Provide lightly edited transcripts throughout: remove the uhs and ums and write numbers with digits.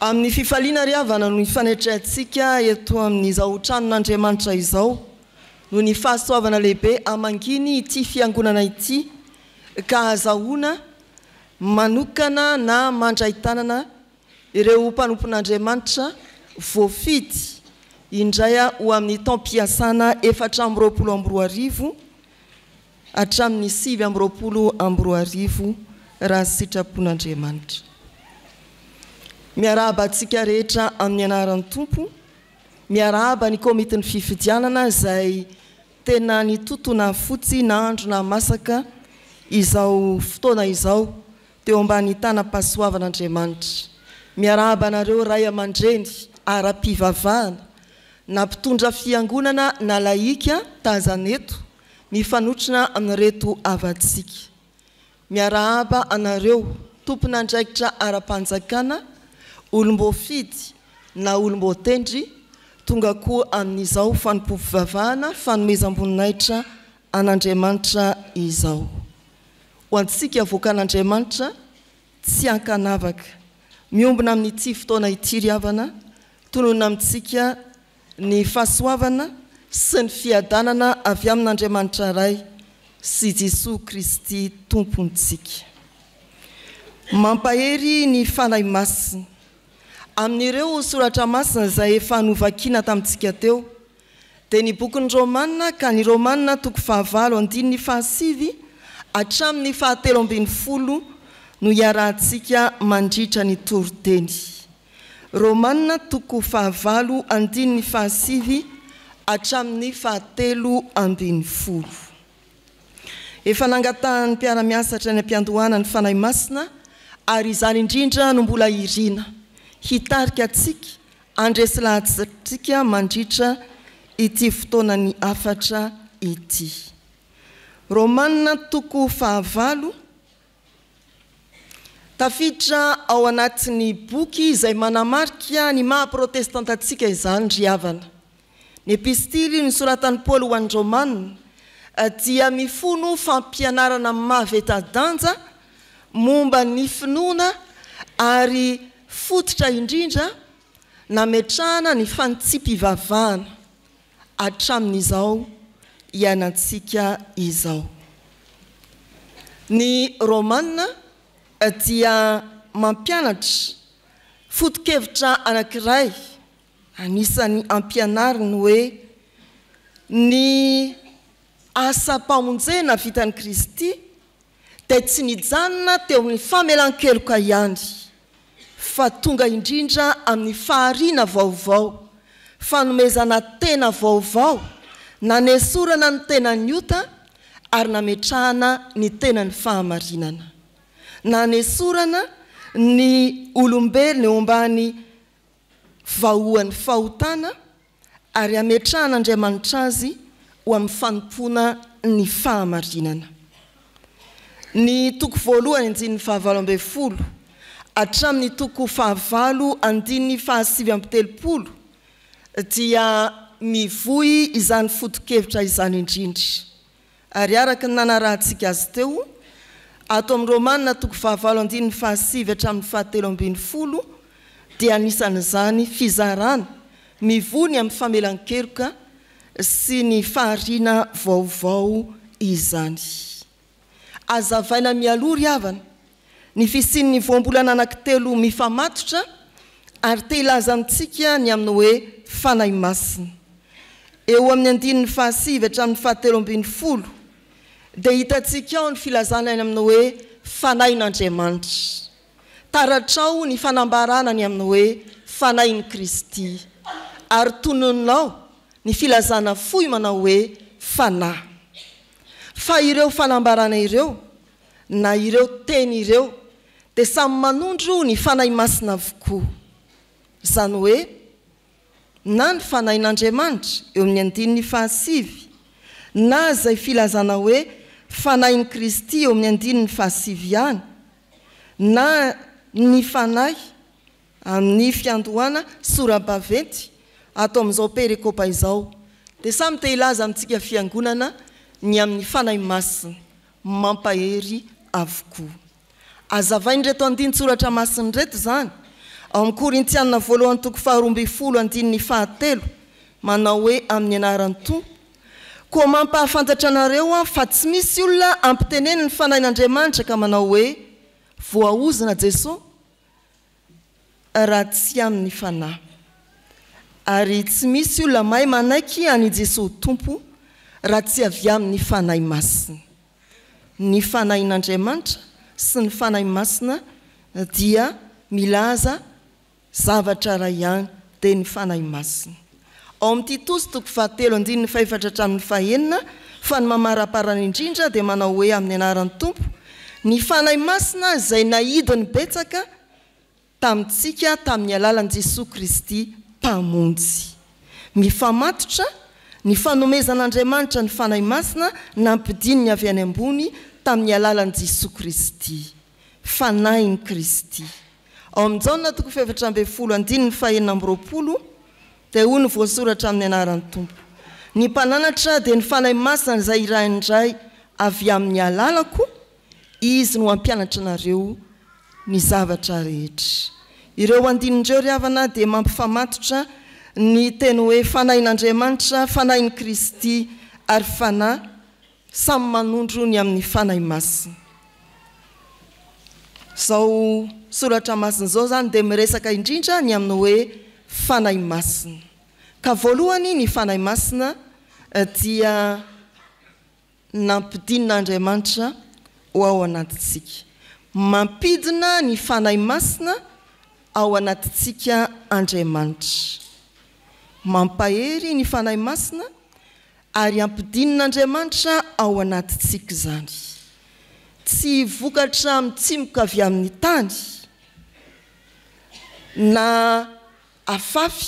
Amin'ny fifaliana riavana no ifanetrantsika eto amin'izao tranon'Andriamanitra izao no ny fahasoavana lehibe amanginy ity fiangonana ity ka azahoana manokana na mandray tanana ireo mpanompon'Andriamanitra voafidy indray ho amin'ny taom-piasana 420 hatramin'ny 720 raha sitrapon'Andriamanitra. Miarahaba antsika rehetra amin'ny anaran'ny Tompo, miarahaba ny komitin'ny fifidianana izay tena nitotona fotsy na andro na masaka izao fotoana izao teo ambany tanam-pahasoavan'Andriamanitra. Miarahaba anareo ray aman-dreny ara-pivavahana na mpitondra fiangonana na laika tazaneto mifanotrona amin'ireto avantsika. Miarahaba anareo tompon'andraikitra ara-panjakana olom-boafidy na olom-boatendry tonga koa amin'izao fanompo-pivavahana fanomezam-boninahitra an'Andriamanitra izao. Ho antsika voakan'Andriamanitra tsy ankanavaka miombona amin'ity fotoana ity riavana tonona amintsika ny fahasoavana sy ny fiadanana avy amin'Andriamanitra ray sy Jesosy Kristy tompontsika. Mampahery ny fanahy masina amin'ireo soratra masina izay efa novakiana tamintsika teo dia ny bokin'ny Romanina ka ny Romanina 9:7 hatramin'ny 7:10 no iarahantsika mandritra ny toriteny. Romanina 9:7 hatramin'ny 7:10. Efa nangatahan'ny mpiara-miasatra ny ampiandohana ny fanahy masina ary izany indrindra no mbola irina hitarika antsika andresy lahatsintsika mandritra ity fotoana ny afatra ity. Romanina 9:7 tafiditra ao anatin'ny boky izay manamarika ny maha-protestantantsika izany riavana. Ny epistily nisoratan'i Paoly ho an'ny Romanina dia mifono fampianarana mahaveta-danja momba ny finoana ary fototra indrindra nametrahana ny fanitsipivavahana hatramin'izao ianantsika izao. Ny Romanina dia mampianatra foto-kevitra anankiray anisany ampianariny hoe ny asa-pamonjena vitan'i Kristy dia tsy nijanona teo amin'ny famelan-keloka ihany fa tonga indrindra amin'ny fahariana vaovao, fanomezana tena vaovao, nanesorana ny tena nyota ary nametrahana ny tena ny fahamarinana, nanesorana ny olombelona eo ambany vahoan'ny fahotana ary ametrahana Andriamanitra azy ho amin'ny fanompona ny fahamarinana. Ny toko voalohany andininy 9:20 hatramin'ny toko 9 andininy 7:30 dia mivoy izany foto-kevitra izany indrindra. Ary araka ny nanarahantsika azy teo ato amin'ny Romanina 9 andininy 7 hatramin'ny 7:30 dia anisan'izany fizarana mivony amin'ny famelan-keloka sy ny fahariana vaovao izany. Azavaina mialoha riavana ny fisian'ny voambolana anankitelo mifamatotra ary te ilaza amintsika ny amin'ny hoe fanahy masina. Eo amin'ny andininy 7 hatramin'ny 7:30 dia hitantsika ao ny filazana ny amin'ny hoe fanahin'Andriamanitra. Taratrao ny fanambarana ny amin'ny hoe fanahin'i Kristy ary tononinao ny filazana fohy manao hoe fanahy. Fa ireo fanambarana ireo na ireo teny ireo dia samy manondro ny fanahy masina avokoa. Izany hoe na ny fanahin'Andriamanitra eo amin'ny andininy 7 na izay filazana hoe fanahin'i Kristy eo amin'ny andininy 7 ihany na ny fanahy amin'ny fiandohana sora-baventy ato amin'izao perikopa izao dia samy te ilaza amintsika fiangonana ny amin'ny fanahy masina mampahery avokoa. Azavainy reto andiny soratra masiny reto zany amin'ny Korintianina voalohany toko 2:7 manao hoe amin'ny anaran'ny Tompo koa mampahafantatra anareo fa tsy misy olona ampiteneny ny fanahin'Andriamanitra ka manao hoe voaozina Jesosy raha tsy amin'ny fanahy ary tsy misy olona mahay manaiky any Jesosy Tompo raha tsy avy amin'ny fanahy masina. Ny fanahin'Andriamanitra sy ny fanahy masina dia milaza zavatra ray ihany dia ny fanahy masina. Ao amin'ny Titos toko 7:5-9 fa ny mamaraparana indrindra dia manao hoe amin'ny anaran'ny Tompo ny fanahy masina izay nahidiny betsaka tamintsika tamin'ny alalan'i Jesosy Kristy mpamonjy. Mifamatotra ny fanomezan'Andriamanitra ny fanahy masina nampidininy avy any ambony tamin'ny alalan'i Jesosy Kristy. Fanahin'i Kristy. Ao amin'ny Jaona toko 7:20 dia hoy ny voasoratra amin'ny anaran'ny Tompo. Ny mpananatra dia ny fanahy masina izay iray indray avy amin'ny alalako, izy no hampianatra anareo ny zavatra rehetra. Ireo andinindreo ry havana dia mampifamatotra ny teny hoe fanahin'Andriamanitra, fanahin'i Kristy ary fanahy samy manondro ny amin'ny fanahy masina. Zao soratra masina zao zany dia miresaka indrindra ny amin'ny hoe fanahy masina. Ka voalohany ny fanahy masina dia nampidin'Andriamanitra ao anatitsika. Mampidina ny fanahy masina ao anatitsika Andriamanitra. Mampahery ny fanahy masina ary ampidin'Andriamanitra ao anatitsika zany. Tsy vokatra mitsimoka avy amin'ny tany na afafy,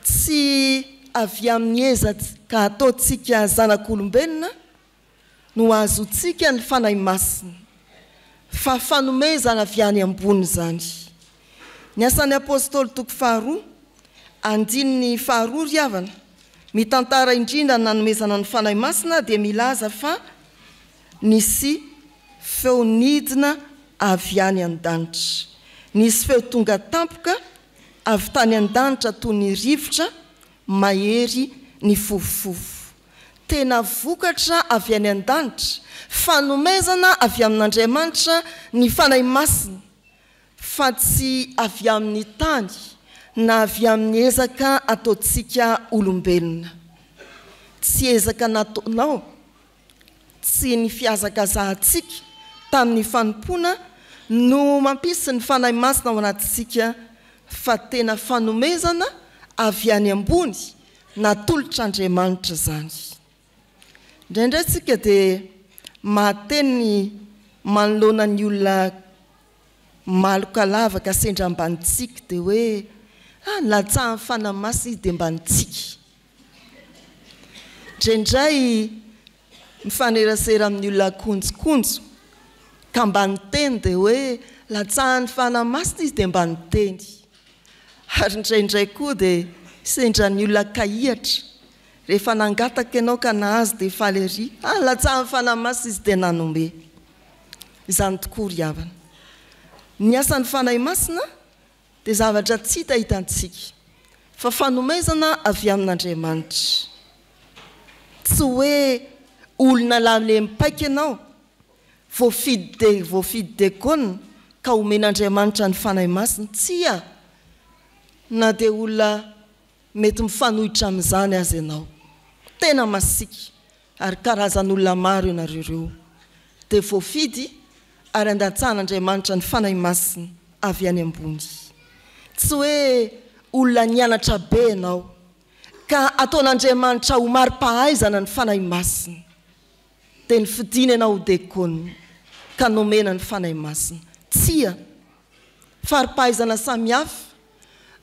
tsy avy amin'ny ezaka ataontsika zanak'olombelona no azontsika ny fanahy masina, fa fanomezana avy any ambony zany. Ny asan'ny apôstôly toko 2:2 ry havana, mitantara indrindra ny nanomezana ny fanahy masina dia milaza fa nisy feonidina avy any an-danitra. Nisy feo tonga tampoka avy tany an-danitra toy ny rivotra mahery ny fofofofo. Tena vokatra avy any an-danitra, fanomezana avy amin'Andriamanitra ny fanahy masina, fa tsy avy amin'ny tany na avy amin'ny ezaka ataontsika olombelona. Tsy ezaka nataonao, tsy ny fiazakazahantsika tamin'ny fanompoana no mampisy ny fanahy masina ao anatitsika, fa tena fanomezana avy any ambony natolotr'Andriamanitra zany. Indraindray tsika dia mahateny manoloana ny olona maloka lavaka sendra ambanitsika dia hoe latsahan'ny fanahy masina izy dia mbanitsika. Indraindray mifanerasera amin'ny olona konjokonjo ka mba niteny dia hoe latsahan'ny fanahy masina izy dia mba niteny. Ary indraindray koa dia sendra ny olona kahihatra, rehefa nangataka ianao ka nahazo dia faly ery, latsahan'ny fanahy masina izy dia nanome. Izany tokoa ry havana. Ny asan'ny fanahy masina dia zavatra tsy hita hitantsika, fa fanomezana avy amin'Andriamanitra. Tsy hoe olona lale mipaika ianao, voafidy dekona ka omen'Andriamanitra ny fanahy masina, tsia. Na dia olona mety mifanohitra amin'izany azy ianao, tena masika, ary karazan'olona maro ianareo dia voafidy ary andatsahan'Andriamanitra ny fanahy masina avy any ambony. Tsy hoe olona nianatra be ianao ka ataon'Andriamanitra ho mari-pahaizana ny fanahy masina, dia ny fidina ianao ho dekona ka nomena ny fanahy masina. Tsia, fari-pahaizana samihafa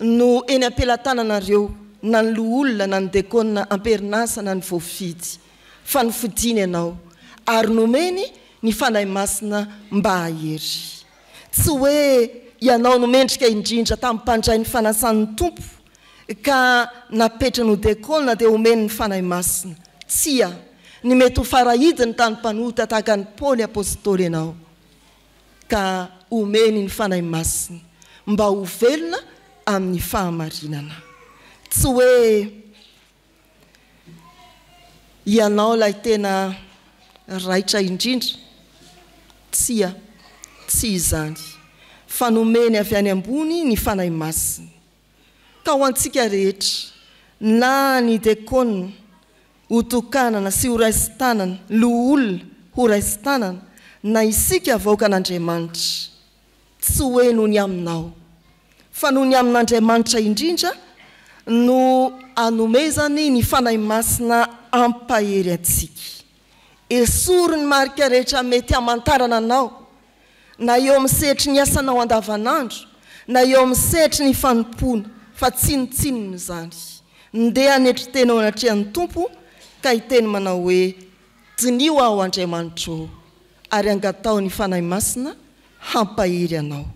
no eny ampelantananareo, na ny loholona na ny dekona amperinasa na ny voafidy, fa ny fidina ianao ary nomeny ny fanahy masina mba hahery. Tsy hoe ianao nomendrika indrindra tamin'ny mpandray ny fanasan'ny Tompo ka napetra no dekona dia omeny ny fanahy masina. Tsia, ny mety ho farahidiny tany mpanota tahaka ny Paoly apôstôly ianao ka omeny ny fanahy masina. mba ho velona amin'ny fahamarinana tsy hoe ianao lay tena raitra indrindra tsy izany fa nomeny avy any ambony ny fanahy masina ka ho antsika rehetra na ny dekona ho tokanana sy ho raisi-tanana lo olona ho raisi-tanana na isika vaoka an'Andriamanitra tsy hoe noho ny aminao fa noho ny amin'Andriamanitra indrindra no anomezany ny fanahy masina ampahery antsika esory ny marika rehetra mety hamantarana anao na eo amin'ny sehatry ny asanao andavanandro na eo amin'ny sehatry ny fanompona fa tsinotsinony izany ndeha hanetry tena ao anatrehan'ny tompo ka hiteny manao hoe dinio aho Andriamanitra ary angatao ny fanahy masina hampahery anao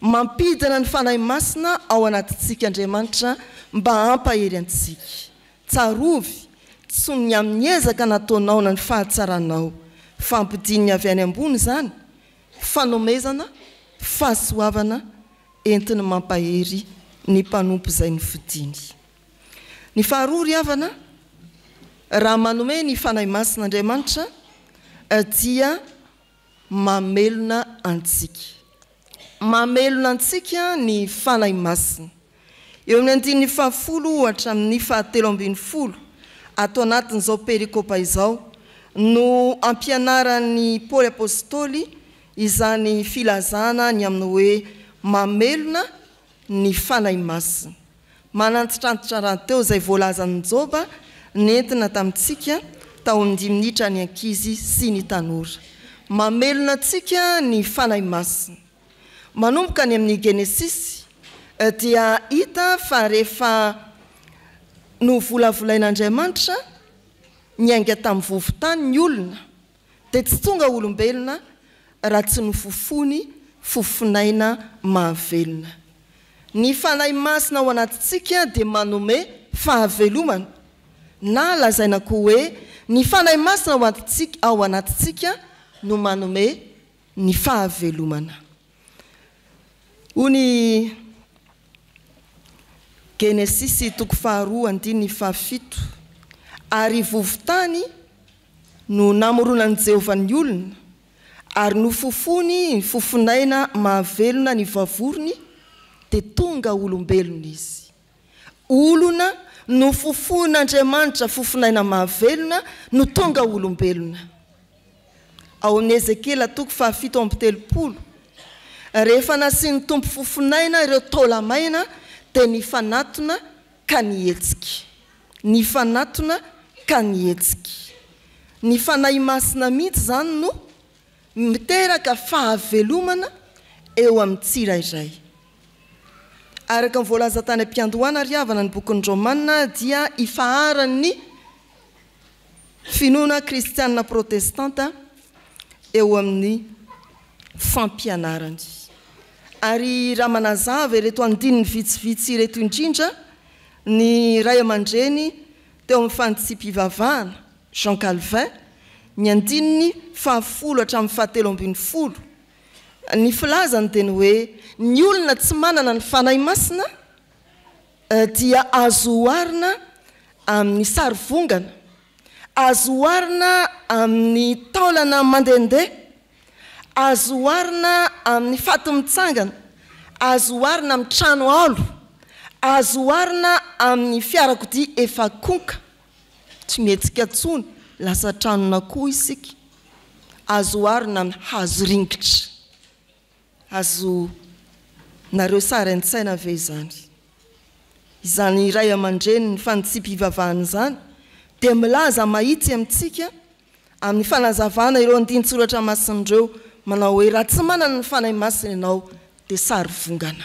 mampidana ny fanahy masina ao anatintsika Andriamanitra mba hampahery antsika tsarovy tsy ny amin'ny ezaka nataonao na ny fahatsaranao fampidiny avy any ambony izany fanomezana fahasoavana entiny mampahery ny mpanompo izay ny fidiny ny faharoa ry havana raha manome ny fanahy masina Andriamanitra dia mamelona antsika ny fanahy masina eo amin'ny andiny 10 hatramin'ny 17 atao anatin'izao perikopa izao no ampianaran'ny Paoly apôstôly izany filazana ny amin'ny hoe mamelona ny fanahy masina manantitrantitra raha teo izay voalazan'ny Joba nentina tamintsika tao 5 minitra ny ankizy sy ny tanora mamelona antsika ny fanahy masina manomboka ny amin'ny Genesis dia hita fa rehefa no volavolain'Andriamanitra niainga tamin'ny vovotany ny olona dia tsy tonga olombelona raha tsy nofofony fofonaina mahavelona ny fanahy masina ao anatintsika dia manome fahavelomana na lazaina koa hoe ny fanahy masina ao anatintsika no manome ny fahavelomana Ony Genesis 2:2-7 ary vovotany no namoronan'i Jehovah ny olona ary nofofony ny fofonaina mahavelona ny vavorony dia tonga olombelona izy olona no fofon'Andriamanitra fofonaina mahavelona no tonga olombelona ao amin'ny Ezekiel 7:30 rehefa nasiany tompo fofonaina ireo taolamaina dia nifanatona ka nihetsika ny fanahy masina mihitsy izany no miteraka fahavelomana eo amin'ny tsirairay araka ny voalaza tany am-piandohana ry havana ny bokin'ny Romanina dia ifaharan'ny finoana kristianina protestanta eo amin'ny fampianarany ary raha manazava ireto andininy vitsivitsy ireto indrindra ny ray aman-dreny teo amin'ny fandisym-pivavahana Jean Calvin ny andininy 10 hatramin'ny 17 ny filazany dia ny hoe ny olona tsy manana ny fanahy masina dia azo oharina amin'ny sarivongana azo oharina amin'ny taolana mandehandeha azo oharina amin'ny faty mitsangana azo oharina amin'ny trano alo azo oharina amin'ny fiarakodia efa konka tsy mihetsika tsony lasa tranona koa isika azo oharina amin'ny hazo ringitra azo nareo sary an-tsaina ve izany ray aman-dreny ny fandisym-pivavahana izany dia milaza mahitsy amintsika amin'ny fanazavana ireo andin-tsoratra masin'ireo manao hoe raha tsy manana ny fanahy masina ianao dia sary vongana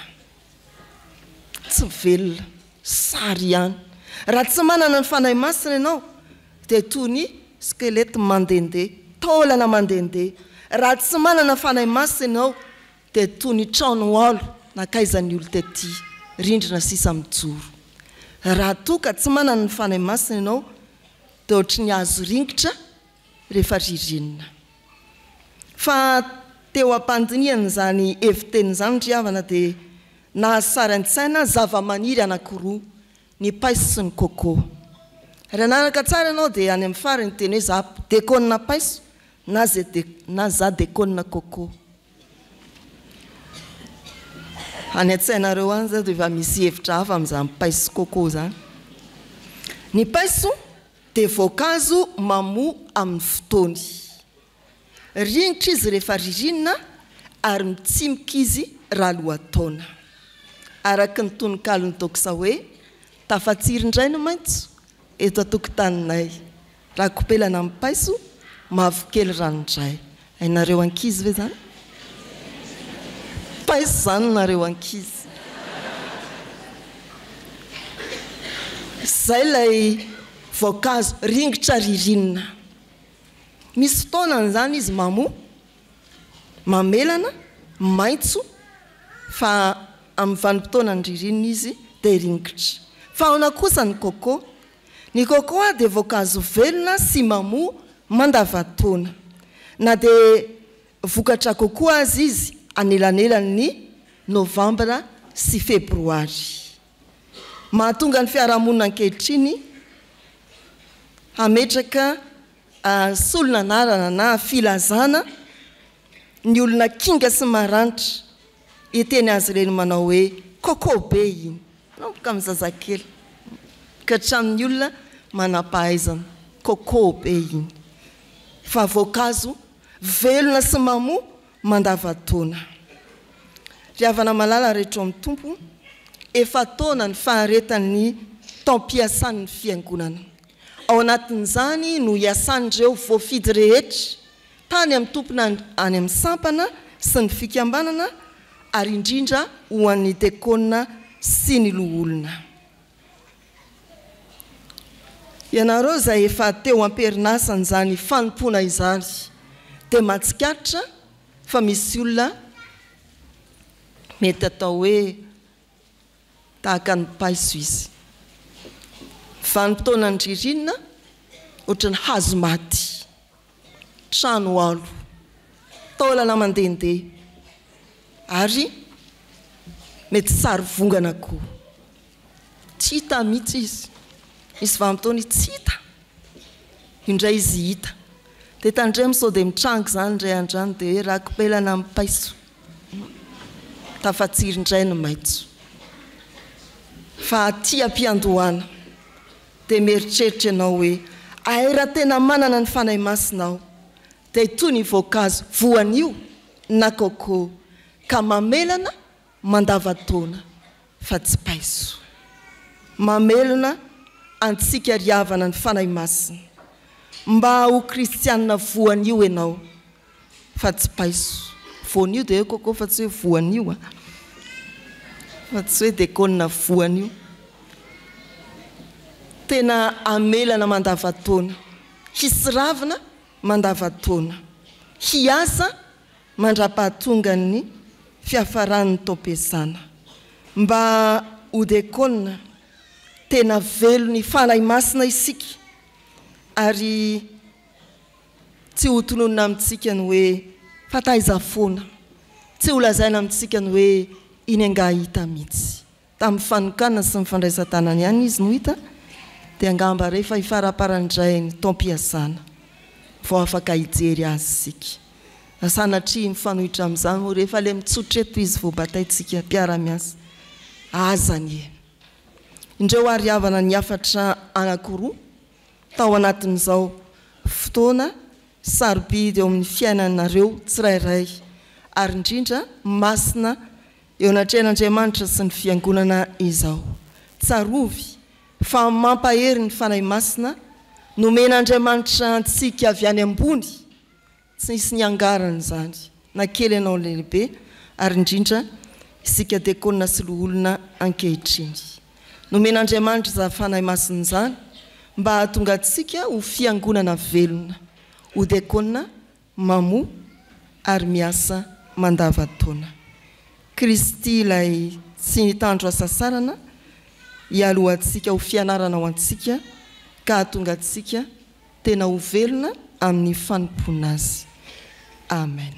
tsy velona sary ihany raha tsy manana ny fanahy masina ianao dia toy ny skelety mandehandeha taolana mandehandeha raha tsy manana fanahy masina ianao dia toy ny trano alo nakaizan'ny olo taty rindrina sisa mijoro raha toka tsy manana ny fanahy masina ianao dia ohatry ny azo ringitra rehefa ririnina fa teo ampandiniana izany eviteny izany ry havana dia na saran-tsaina zava-maniry anankiroa ny paiso sy ny coco. Raha nanaraka tsara ianao dia any amin'ny farany teny hoe za déconne paiso na za déconne coco. Any an-tsainareo any zao dia efa misy hevitra hafa amin'izany paiso coco zany. Ny paiso dia voankazo mamoa amin'ny fotoany. Rignitra izy rehefa ririnina ary mitsimoka izy raha lohataona. Araka ny tonokalon'ny doksa hoe tafatsiry indray no maitso eto an-tokotaninay. Raha kopelana amin'ny paiso mavokely ranondray. Hainareo ankizy ve zany? Paiso zany nareo ankizy. Zay lay voankazo ringitra ririnina. Misy fotoanany zany izy mamoa, mamelana, maitso, fa amin'ny vanim-potoanany ririnina izy dia ringitra. Fa ao kosa ny coco. Ny coco dia voankazo velona sy mamoa mandavan-taona. Na dia vokatra coco azy izy anelanelan'ny novambra sy febroary. Mahatonga ny fiarahamonina ankehitriny hametraka solona anarana na filazana ny olona kinga sy maranitra iteny azy ireny manao hoe coco be iny. Naomboka amin'ny zazakely ka hatramin'ny olona manam-pahaizana coco be iny. Fa voankazo velona sy mamoa mandavan-taona. Riavana malala rehetra amin'ny tompo, efa taona ny faharetan'ny taom-piasan'ny fiangonana. Ao anatin'izany no iasan'ireo voafidy rehetra tany amin'ny tompona any amin'ny sampana sy ny fikambanana ary indrindra ho an'ny déconne sy ny loholona. Ianareo izay efa teo am-perinasana fanompoana izany dia mahatsikaritra fa misy olona mety atao hoe tahaka ny paiso izy. Vanim-potoanany ririnina ohatra ny hazo maty, trano alo, taolana mandehandeha ary mety sary vongana koa. Tsy hita mihitsy izy. Misy vanim-potoana tsy hita. Indray izy hita. Dia tandray sao dia mitrango zany indray andrano dia hoe raha kopelana amin'ny paiso. Tafatsiry indray no maitso. Fa aty am-piandohana dia mieritreritra ianao hoe aera tena manana ny fanahy masinao dia toy ny voankazo voanio na coco ka mamelana mandavan-taona fa tsy paiso. Mamelona antsika riavana ny fanahy masina. Mba ho kristianina voanio ianao fa tsy paiso. Voanio dia hoe coco fa tsy hoe voanio. Fa tsy hoe déconne voanio. Tena amelana mandavan-taona. Hisy ravina mandavan-taona. Hiasa mandra-pahatonga ny fiafaran'ny taom-piasana. Mba ho déconne tena velo ny fanahy masina isika ary tsy ho tononona amintsika ny hoe fataiza foana. Tsy ho lazaina amintsika ny hoe iny anga hita mihitsy. Tamin'ny fanokana sy ny fandraisan-tanana ihany izy no hita dia angamba rehefa ifaraparan'indray ny taom-piasana vao afaka hijery azy isika. Sanatria mifanohitra amin'izany rehefa ilay mitsotra eto izy vao bataitsika mpiara-miasa azany e. Indreo ary havana ny afatra anankiroa tao anatin'izao fotoana sarobidy eo amin'ny fiainanareo tsirairay ary indrindra masina eo anatrehan'Andriamanitra sy ny fiangonana izao. Tsarovy fa mampahery ny fanahy masina nomen'Andriamanitra antsika avy any ambony. Tsy nisy ny angarany zany na kely ianao lehibe ary indrindra isika déconne sy loholona ankehitriny. Nomen'Andriamanitra za fanahy masina izany mba hahatonga antsika ho fiangonana velona, ho déconne mamoa ary miasa mandavan-taona. Kristy ilay tsy nitandro asasarana hialohantsika ho fianarana ho antsika ka hahatonga antsika tena ho velona amin'ny fanompoana azy. Amen.